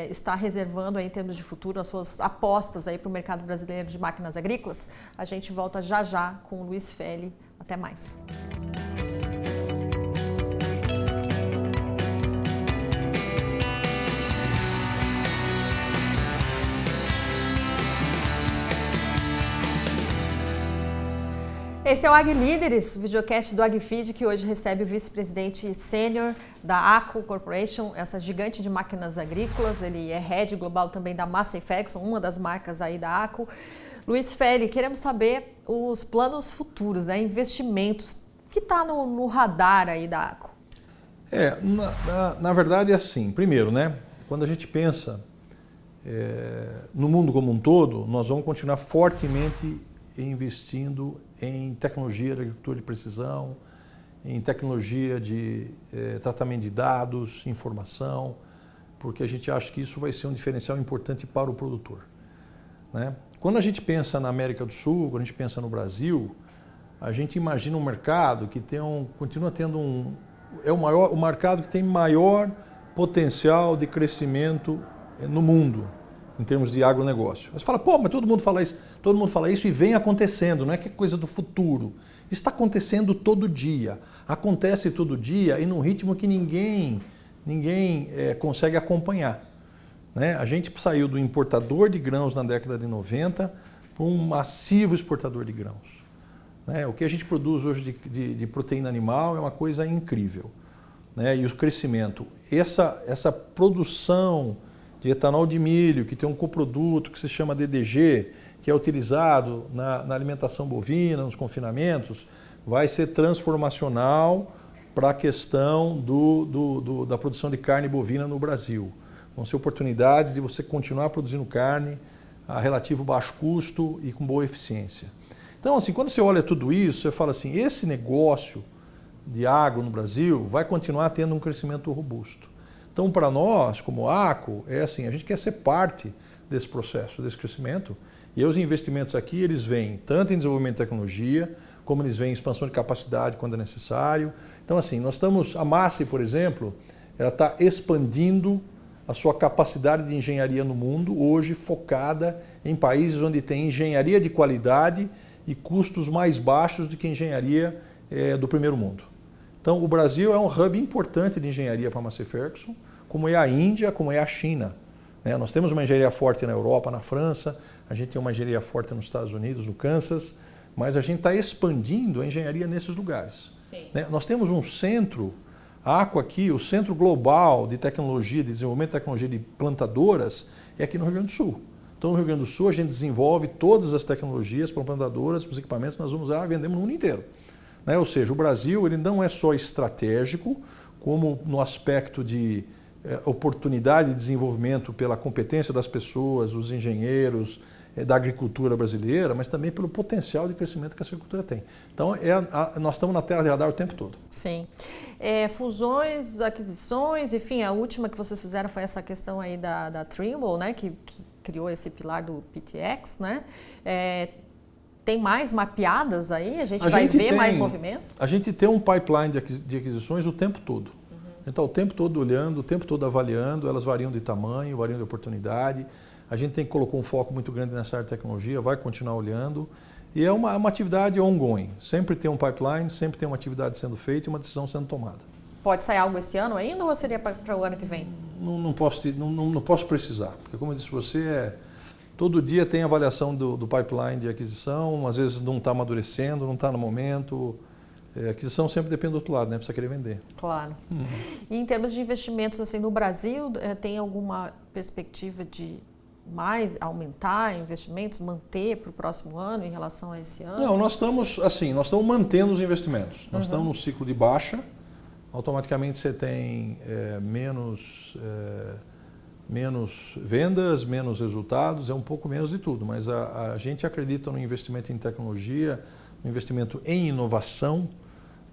S2: está reservando aí em termos de futuro, as suas apostas aí para o mercado brasileiro de máquinas agrícolas? A gente volta já já com o Luiz Feli. Até mais. Esse é o Ag Líderes, o videocast do AgFeed, que hoje recebe o vice-presidente sênior da ACO Corporation, essa gigante de máquinas agrícolas. Ele é head global também da Massey Ferguson, uma das marcas aí da ACO. Luiz Feli, queremos saber os planos futuros, né, investimentos, que está no radar aí da ACO.
S1: Na verdade é assim. Primeiro, né, quando a gente pensa no mundo como um todo, nós vamos continuar fortemente investindo em tecnologia de agricultura de precisão, em tecnologia de tratamento de dados, informação, porque a gente acha que isso vai ser um diferencial importante para o produtor. Né? Quando a gente pensa na América do Sul, quando a gente pensa no Brasil, a gente imagina um mercado que continua tendo o mercado que tem maior potencial de crescimento no mundo, em termos de agronegócio. Você fala, pô, mas todo mundo fala isso e vem acontecendo, não é que é coisa do futuro. Está acontecendo todo dia. Acontece todo dia e num ritmo que ninguém consegue acompanhar. Né? A gente saiu do importador de grãos na década de 90 para um massivo exportador de grãos. Né? O que a gente produz hoje de proteína animal é uma coisa incrível. Né? E o crescimento, essa produção de etanol de milho, que tem um coproduto que se chama DDG, que é utilizado na alimentação bovina, nos confinamentos, vai ser transformacional para a questão da produção de carne bovina no Brasil. Vão ser oportunidades de você continuar produzindo carne a relativo baixo custo e com boa eficiência. Então, assim, quando você olha tudo isso, você fala assim, esse negócio de agro no Brasil vai continuar tendo um crescimento robusto. Então, para nós, como ACO, é assim, a gente quer ser parte desse processo, desse crescimento, e os investimentos aqui, eles vêm tanto em desenvolvimento de tecnologia, como eles vêm em expansão de capacidade quando é necessário. Então, assim, nós estamos, a MASSE, por exemplo, ela está expandindo a sua capacidade de engenharia no mundo, hoje focada em países onde tem engenharia de qualidade e custos mais baixos do que a engenharia do primeiro mundo. Então, o Brasil é um hub importante de engenharia para a Massey Ferguson, como é a Índia, como é a China. Nós temos uma engenharia forte na Europa, na França, a gente tem uma engenharia forte nos Estados Unidos, no Kansas, mas a gente está expandindo a engenharia nesses lugares. Nós temos um centro, ACO aqui, o Centro Global de Tecnologia, de Desenvolvimento de Tecnologia de Plantadoras, é aqui no Rio Grande do Sul. Então, no Rio Grande do Sul, a gente desenvolve todas as tecnologias para plantadoras, para os equipamentos que nós vamos usar e vendemos no mundo inteiro. Ou seja, o Brasil ele não é só estratégico, como no aspecto de oportunidade de desenvolvimento pela competência das pessoas, dos engenheiros, da agricultura brasileira, mas também pelo potencial de crescimento que essa agricultura tem. Então, nós estamos na terra de radar o tempo todo.
S2: Sim. Fusões, aquisições, enfim, a última que vocês fizeram foi essa questão aí da Trimble, né, que criou esse pilar do PTx, né? Tem mais mapeadas aí? A gente vai ver mais movimento?
S1: A gente tem um pipeline de aquisições o tempo todo. A gente está o tempo todo olhando, o tempo todo avaliando, elas variam de tamanho, variam de oportunidade. A gente colocou um foco muito grande nessa área de tecnologia, vai continuar olhando. E é uma atividade ongoing. Sempre tem um pipeline, sempre tem uma atividade sendo feita e uma decisão sendo tomada.
S2: Pode sair algo esse ano ainda ou seria para o ano que vem?
S1: Não posso precisar, porque como eu disse você, todo dia tem avaliação do pipeline de aquisição, às vezes não está amadurecendo, não está no momento. Aquisição sempre depende do outro lado, né? Precisa querer vender.
S2: Claro. E em termos de investimentos assim, no Brasil, tem alguma perspectiva de mais aumentar investimentos, manter para o próximo ano em relação a esse ano?
S1: Não, nós estamos mantendo os investimentos. Nós estamos num ciclo de baixa, automaticamente você tem menos vendas, menos resultados, é um pouco menos de tudo, mas a gente acredita no investimento em tecnologia, no investimento em inovação,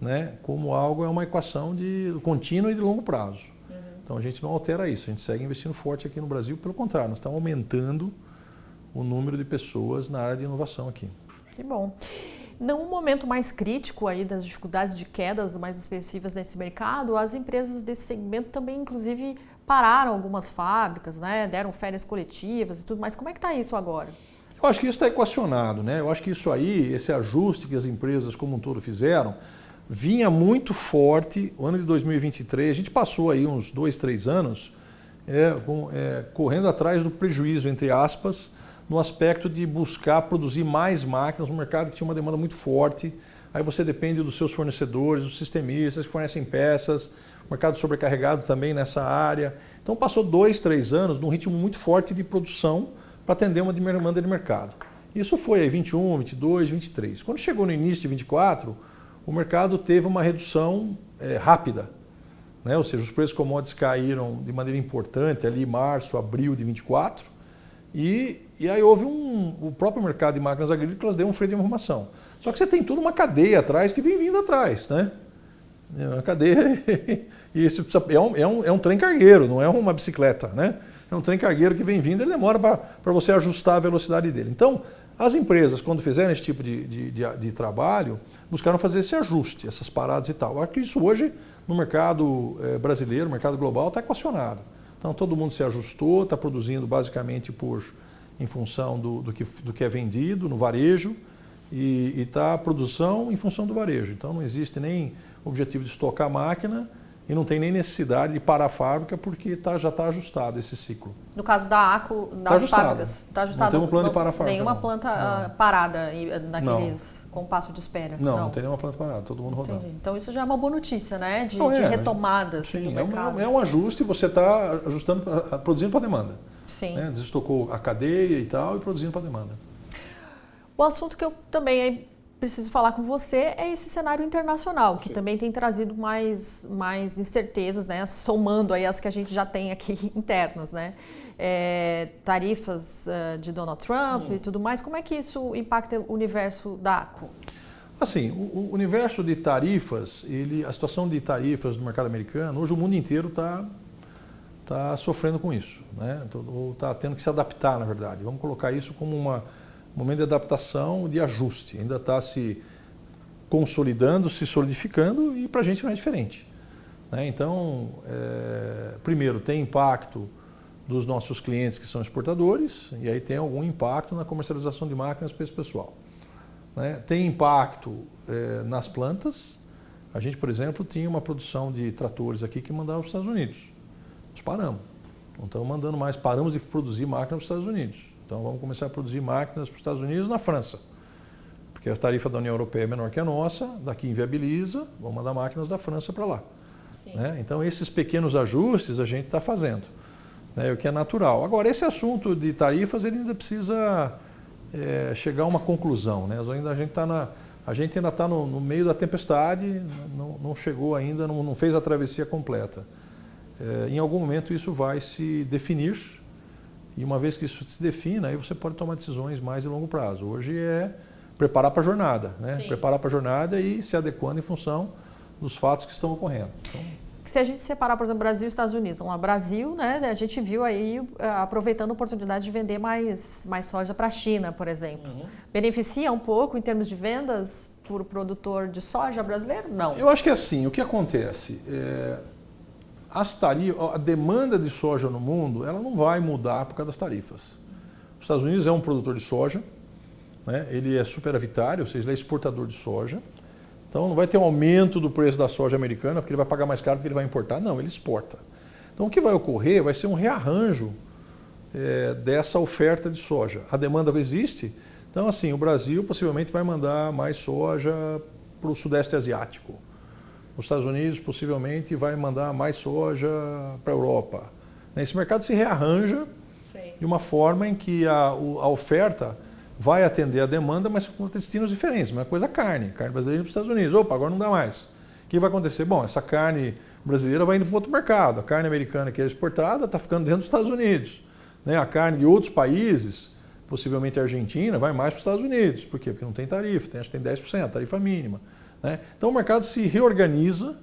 S1: né, como algo, é uma equação de contínuo e de longo prazo. Então a gente não altera isso, a gente segue investindo forte aqui no Brasil, pelo contrário, nós estamos aumentando o número de pessoas na área de inovação aqui.
S2: Que bom. Num momento mais crítico aí das dificuldades de quedas mais expressivas nesse mercado, as empresas desse segmento também, inclusive, pararam algumas fábricas, né, deram férias coletivas e tudo mais. Como é que está isso agora?
S1: Eu acho que isso está equacionado, né? Eu acho que isso aí, esse ajuste que as empresas como um todo fizeram, vinha muito forte. O ano de 2023, a gente passou aí uns 2, 3 anos correndo atrás do prejuízo, entre aspas, no aspecto de buscar produzir mais máquinas no mercado que tinha uma demanda muito forte. Aí você depende dos seus fornecedores, dos sistemistas que fornecem peças, o mercado sobrecarregado também nessa área. Então passou 2, 3 anos num ritmo muito forte de produção para atender uma demanda de mercado. Isso foi aí 21, 22, 23. Quando chegou no início de 24, o mercado teve uma redução rápida, né? Ou seja, os preços commodities caíram de maneira importante ali em março, abril de 24, e aí houve o próprio mercado de máquinas agrícolas deu um freio de informação. Só que você tem toda uma cadeia atrás que vem vindo atrás, né? Uma cadeia e isso é um trem cargueiro, não é uma bicicleta, né? É um trem cargueiro que vem vindo, ele demora para você ajustar a velocidade dele. Então, as empresas, quando fizeram esse tipo de trabalho, buscaram fazer esse ajuste, essas paradas e tal. Eu acho que isso hoje, no mercado brasileiro, no mercado global, está equacionado. Então, todo mundo se ajustou, está produzindo basicamente em função do que é vendido no varejo e está a produção em função do varejo. Então, não existe nem objetivo de estocar a máquina, e não tem nem necessidade de parar a fábrica porque já está ajustado esse ciclo.
S2: No caso da ACO, das fábricas, está ajustado?
S1: Não tem um plano de parar a fábrica.
S2: Nenhuma planta parada naqueles compasso de espera?
S1: Não tem nenhuma planta parada, todo mundo rodando.
S2: Entendi. Então isso já é uma boa notícia, né? De retomada assim, no mercado.
S1: É um ajuste, você está ajustando, produzindo para a demanda.
S2: Sim.
S1: Né? Desestocou a cadeia e tal e produzindo para a demanda.
S2: O assunto que eu também preciso falar com você é esse cenário internacional, que também tem trazido mais incertezas, né? Somando aí as que a gente já tem aqui internas, né? Tarifas de Donald Trump e tudo mais. Como é que isso impacta o universo da ACO?
S1: Assim, o universo de tarifas, a situação de tarifas no mercado americano, hoje o mundo inteiro está sofrendo com isso, né? Ou está tendo que se adaptar, na verdade. Vamos colocar isso como um momento de adaptação, de ajuste. Ainda está se consolidando, se solidificando e para a gente não é diferente, né? Então, primeiro, tem impacto dos nossos clientes que são exportadores e aí tem algum impacto na comercialização de máquinas para esse pessoal, né? Tem impacto nas plantas. A gente, por exemplo, tinha uma produção de tratores aqui que mandava para os Estados Unidos. Nós paramos. Não estamos mandando mais, paramos de produzir máquinas para os Estados Unidos. Então vamos começar a produzir máquinas para os Estados Unidos e na França. Porque a tarifa da União Europeia é menor que a nossa, daqui inviabiliza, vamos mandar máquinas da França para lá, né? Então esses pequenos ajustes a gente está fazendo, né? O que é natural. Agora, esse assunto de tarifas ele ainda precisa chegar a uma conclusão, né? A gente ainda está no meio da tempestade, não chegou ainda, não fez a travessia completa. Em algum momento isso vai se definir e uma vez que isso se defina, aí você pode tomar decisões mais de longo prazo. Hoje é preparar para a jornada, né? Preparar para a jornada e se adequando em função dos fatos que estão ocorrendo. Então,
S2: se a gente separar, por exemplo, Brasil e Estados Unidos, vamos lá, Brasil, né, a gente viu aí aproveitando a oportunidade de vender mais soja para a China, por exemplo. Beneficia um pouco em termos de vendas por produtor de soja brasileiro? Não.
S1: Eu acho que é assim, o que acontece? A demanda de soja no mundo, ela não vai mudar por causa das tarifas. Os Estados Unidos é um produtor de soja, né? Ele é superavitário, ou seja, ele é exportador de soja. Então não vai ter um aumento do preço da soja americana, porque ele vai pagar mais caro porque ele vai importar. Não, ele exporta. Então o que vai ocorrer vai ser um rearranjo dessa oferta de soja. A demanda existe, então assim, o Brasil possivelmente vai mandar mais soja para o Sudeste Asiático. Os Estados Unidos possivelmente vai mandar mais soja para a Europa. Esse mercado se rearranja de uma forma em que a oferta vai atender a demanda, mas com destinos diferentes. Uma coisa é carne brasileira para os Estados Unidos. Opa, agora não dá mais. O que vai acontecer? Bom, essa carne brasileira vai indo para outro mercado. A carne americana que é exportada está ficando dentro dos Estados Unidos, né? A carne de outros países, possivelmente a Argentina, vai mais para os Estados Unidos. Por quê? Porque não tem tarifa, acho que tem 10%, tarifa mínima, né? Então o mercado se reorganiza,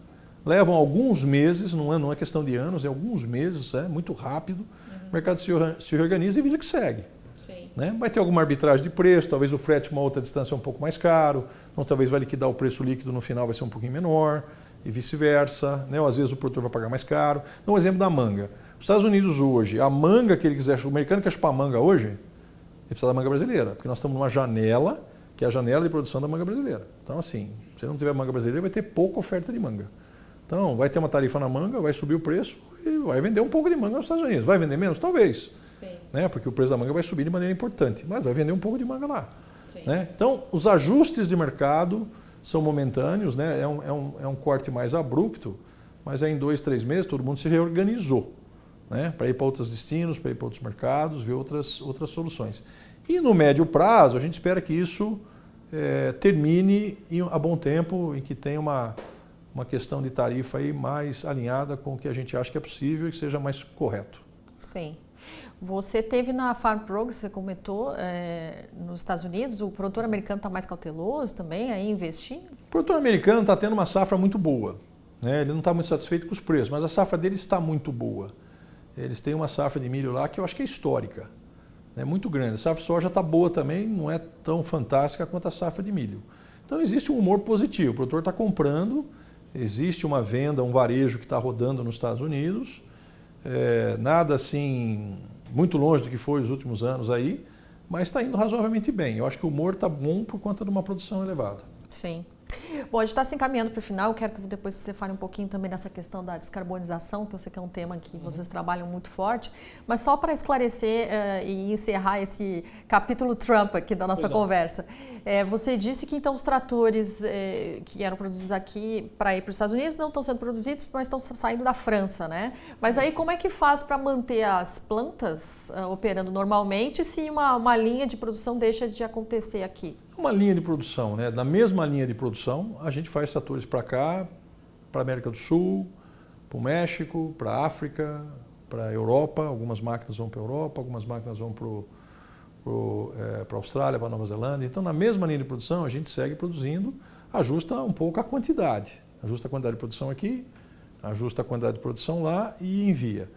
S1: levam alguns meses, não é questão de anos, é alguns meses, muito rápido. O mercado se reorganiza e vida que segue. Né? Vai ter alguma arbitragem de preço, talvez o frete uma outra distância é um pouco mais caro, então talvez vai liquidar o preço líquido no final vai ser um pouquinho menor e vice-versa, né? Ou às vezes o produtor vai pagar mais caro. Então, um exemplo da manga. Os Estados Unidos hoje, a manga que ele quiser, o americano quer chupar manga hoje, ele precisa da manga brasileira, porque nós estamos numa janela, que é a janela de produção da manga brasileira. Então assim, se não tiver manga brasileira, vai ter pouca oferta de manga. Então vai ter uma tarifa na manga, vai subir o preço e vai vender um pouco de manga nos Estados Unidos. Vai vender menos? Talvez. Né? Porque o preço da manga vai subir de maneira importante, mas vai vender um pouco de manga lá. Né? Então, os ajustes de mercado são momentâneos, né? É um corte mais abrupto, mas em 2, 3 meses todo mundo se reorganizou, né? Para ir para outros destinos, para ir para outros mercados, ver outras soluções. E no médio prazo, a gente espera que isso termine a bom tempo, em que tenha uma questão de tarifa aí mais alinhada com o que a gente acha que é possível e que seja mais correto.
S2: Sim. Você teve na Farm Progress, você comentou, nos Estados Unidos, o produtor americano está mais cauteloso também aí investindo?
S1: O produtor americano está tendo uma safra muito boa, né? Ele não está muito satisfeito com os preços, mas a safra deles está muito boa. Eles têm uma safra de milho lá que eu acho que é histórica, é muito grande. A safra de soja está boa também, não é tão fantástica quanto a safra de milho. Então existe um humor positivo, o produtor está comprando, existe uma venda, um varejo que está rodando nos Estados Unidos, nada assim muito longe do que foi os últimos anos aí, mas está indo razoavelmente bem. Eu acho que o humor está bom por conta de uma produção elevada.
S2: Sim. Bom, a gente está se encaminhando para o final. Eu quero que depois você fale um pouquinho também nessa questão da descarbonização, que eu sei que é um tema que vocês trabalham muito forte. Mas só para esclarecer e encerrar esse capítulo Trump aqui da nossa conversa. Você disse que então os tratores que eram produzidos aqui para ir para os Estados Unidos não estão sendo produzidos, mas estão saindo da França, né? Mas aí como é que faz para manter as plantas operando normalmente se uma linha de produção deixa de acontecer aqui?
S1: Uma linha de produção, né? Na mesma linha de produção, a gente faz tratores para cá, para a América do Sul, para o México, para a África, para a Europa. Algumas máquinas vão para a Europa, algumas máquinas vão para a Austrália, para a Nova Zelândia. Então, na mesma linha de produção, a gente segue produzindo, ajusta um pouco a quantidade. Ajusta a quantidade de produção aqui, ajusta a quantidade de produção lá e envia,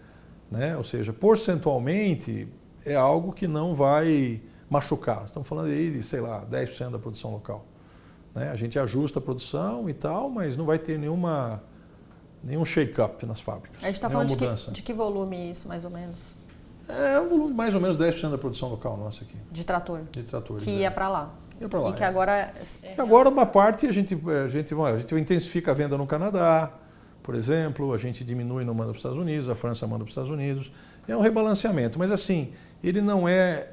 S1: né? Ou seja, percentualmente é algo que não vai machucar. Estamos falando aí de, sei lá, 10% da produção local, né? A gente ajusta a produção e tal, mas não vai ter nenhum shake-up nas fábricas.
S2: A gente está falando de que volume isso, mais ou menos?
S1: É um volume de mais ou menos 10% da produção local nossa aqui.
S2: De trator?
S1: De tratores.
S2: Que ia para lá.
S1: Ia para lá.
S2: E que agora...
S1: E agora uma parte a gente intensifica a venda no Canadá, por exemplo, a gente diminui no manda para os Estados Unidos, a França manda para os Estados Unidos. É um rebalanceamento, mas assim, ele não é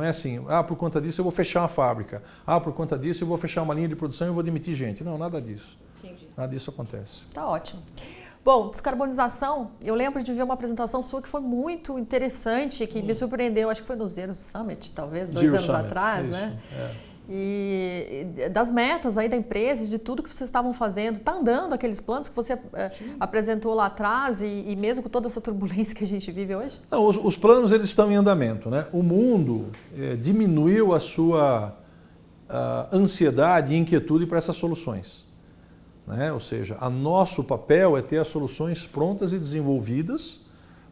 S1: assim, por conta disso eu vou fechar uma fábrica, por conta disso eu vou fechar uma linha de produção e eu vou demitir gente. Não, nada disso.
S2: Entendi.
S1: Nada disso acontece.
S2: Tá ótimo. Bom, descarbonização, eu lembro de ver uma apresentação sua que foi muito interessante, que me surpreendeu, acho que foi no Zero Summit, talvez, 2 anos atrás, isso, né? E das metas aí da empresa, de tudo que vocês estavam fazendo, está andando aqueles planos que você apresentou lá atrás e mesmo com toda essa turbulência que a gente vive hoje?
S1: Não, os planos eles estão em andamento, né? O mundo diminuiu a sua ansiedade e inquietude para essas soluções, né? Ou seja, nosso papel é ter as soluções prontas e desenvolvidas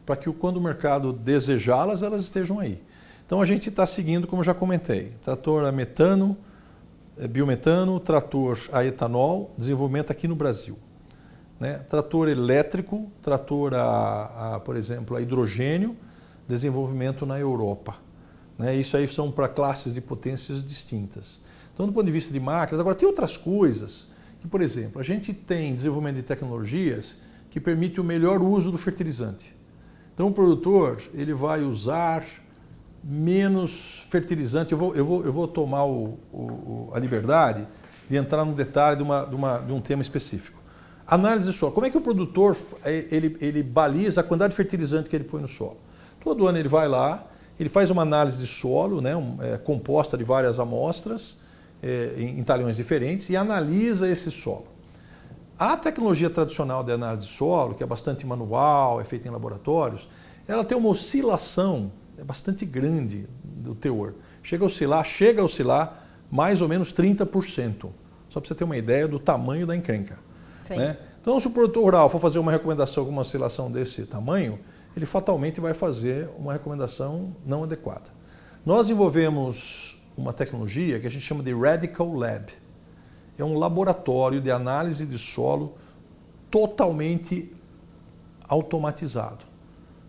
S1: para que quando o mercado desejá-las, elas estejam aí. Então a gente está seguindo, como já comentei, trator a metano, biometano, trator a etanol, desenvolvimento aqui no Brasil, né? Trator elétrico, trator por exemplo, a hidrogênio, desenvolvimento na Europa, né? Isso aí são para classes de potências distintas. Então, do ponto de vista de máquinas, agora tem outras coisas, que, por exemplo, a gente tem desenvolvimento de tecnologias que permitem o melhor uso do fertilizante. Então o produtor ele vai usar menos fertilizante. Eu vou tomar a liberdade de entrar no detalhe de um tema específico. Análise de solo. Como é que o produtor ele baliza a quantidade de fertilizante que ele põe no solo? Todo ano ele vai lá, ele faz uma análise de solo, né, composta de várias amostras em talhões diferentes e analisa esse solo. A tecnologia tradicional de análise de solo, que é bastante manual, é feita em laboratórios, ela tem uma oscilação bastante grande do teor. Chega a oscilar mais ou menos 30%. Só para você ter uma ideia do tamanho da encrenca, né? Então, se o produtor rural for fazer uma recomendação com uma oscilação desse tamanho, ele fatalmente vai fazer uma recomendação não adequada. Nós desenvolvemos uma tecnologia que a gente chama de Radical Lab. É um laboratório de análise de solo totalmente automatizado.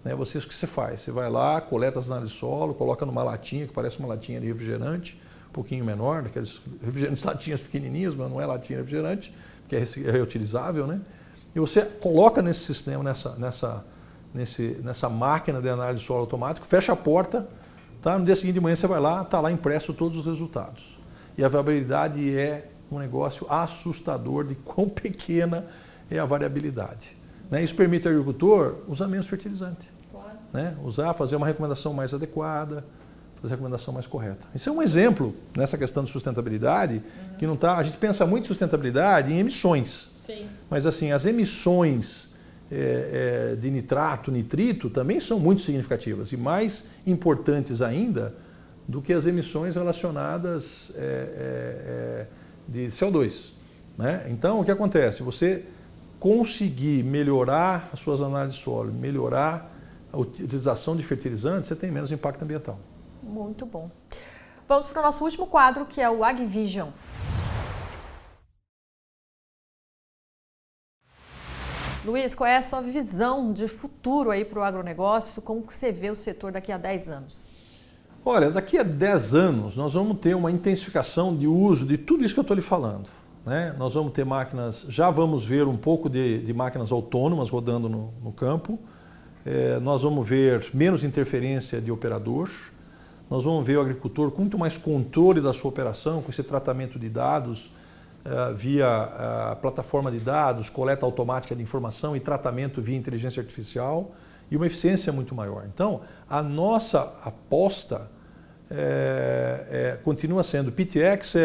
S1: O que você faz? Você vai lá, coleta as análises de solo, coloca numa latinha, que parece uma latinha de refrigerante, um pouquinho menor, daqueles refrigerantes, latinhas pequenininhas, mas não é latinha de refrigerante, porque é reutilizável, né? E você coloca nesse sistema, nessa máquina de análise de solo automático, fecha a porta, tá? No dia seguinte de manhã você vai lá, está lá impresso todos os resultados. E a variabilidade é um negócio assustador de quão pequena é a variabilidade, né? Isso permite ao agricultor usar menos fertilizante. Né? Fazer uma recomendação mais adequada, fazer a recomendação mais correta. Isso é um exemplo nessa questão de sustentabilidade, que não tá. A gente pensa muito em sustentabilidade em emissões. Sim. Mas assim, as emissões de nitrato, nitrito também são muito significativas e mais importantes ainda do que as emissões relacionadas de CO2. Né? Então, o que acontece? Você conseguir melhorar as suas análises de solo, melhorar a utilização de fertilizantes, você tem menos impacto ambiental.
S2: Muito bom. Vamos para o nosso último quadro, que é o AgVision. Luiz, qual é a sua visão de futuro aí para o agronegócio? Como que você vê o setor daqui a 10 anos?
S1: Olha, daqui a 10 anos nós vamos ter uma intensificação de uso de tudo isso que eu estou lhe falando, né? Nós vamos ter máquinas, já vamos ver um pouco de máquinas autônomas rodando no campo. Nós vamos ver menos interferência de operador, nós vamos ver o agricultor com muito mais controle da sua operação, com esse tratamento de dados via plataforma de dados, coleta automática de informação e tratamento via inteligência artificial e uma eficiência muito maior. Então, a nossa aposta continua sendo PTx,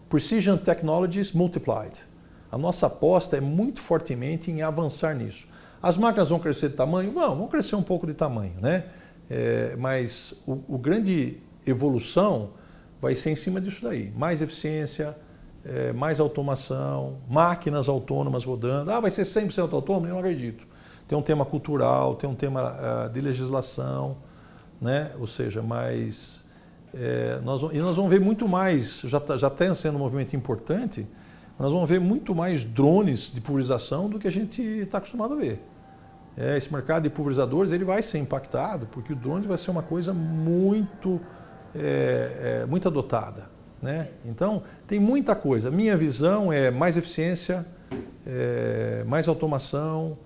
S1: Precision Technologies Multiplied. A nossa aposta é muito fortemente em avançar nisso. As máquinas vão crescer de tamanho? Vão crescer um pouco de tamanho, né? Mas o grande evolução vai ser em cima disso daí. Mais eficiência, mais automação, máquinas autônomas rodando. Vai ser 100% autônomo? Eu não acredito. Tem um tema cultural, tem um tema de legislação, né? Ou seja, mas nós vamos ver muito mais, já está sendo um movimento importante, nós vamos ver muito mais drones de pulverização do que a gente está acostumado a ver. Esse mercado de pulverizadores ele vai ser impactado, porque o drone vai ser uma coisa muito adotada, né? Então, tem muita coisa. Minha visão é mais eficiência, mais automação,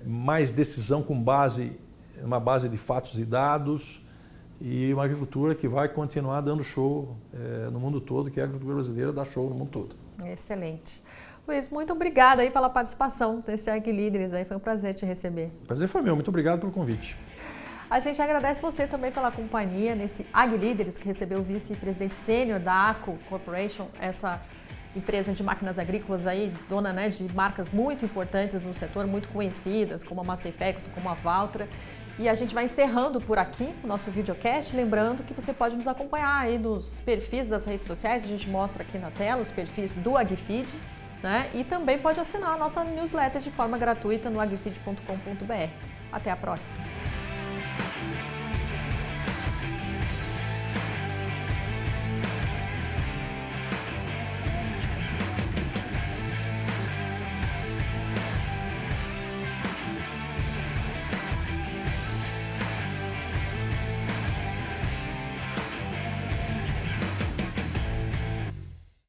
S1: mais decisão com uma base de fatos e dados, e uma agricultura que vai continuar dando show no mundo todo, que a agricultura brasileira dá show no mundo todo.
S2: Excelente. Luiz, muito obrigada aí pela participação desse AgLíderes, aí foi um prazer te receber.
S1: O prazer foi meu, muito obrigado pelo convite.
S2: A gente agradece você também pela companhia nesse AgLíderes, que recebeu o vice-presidente sênior da ACO Corporation, essa empresa de máquinas agrícolas aí, dona, né, de marcas muito importantes no setor, muito conhecidas, como a Massey Ferguson, como a Valtra. E a gente vai encerrando por aqui o nosso videocast, lembrando que você pode nos acompanhar aí nos perfis das redes sociais, a gente mostra aqui na tela os perfis do AgFeed, né? E também pode assinar a nossa newsletter de forma gratuita no agfeed.com.br. Até a próxima!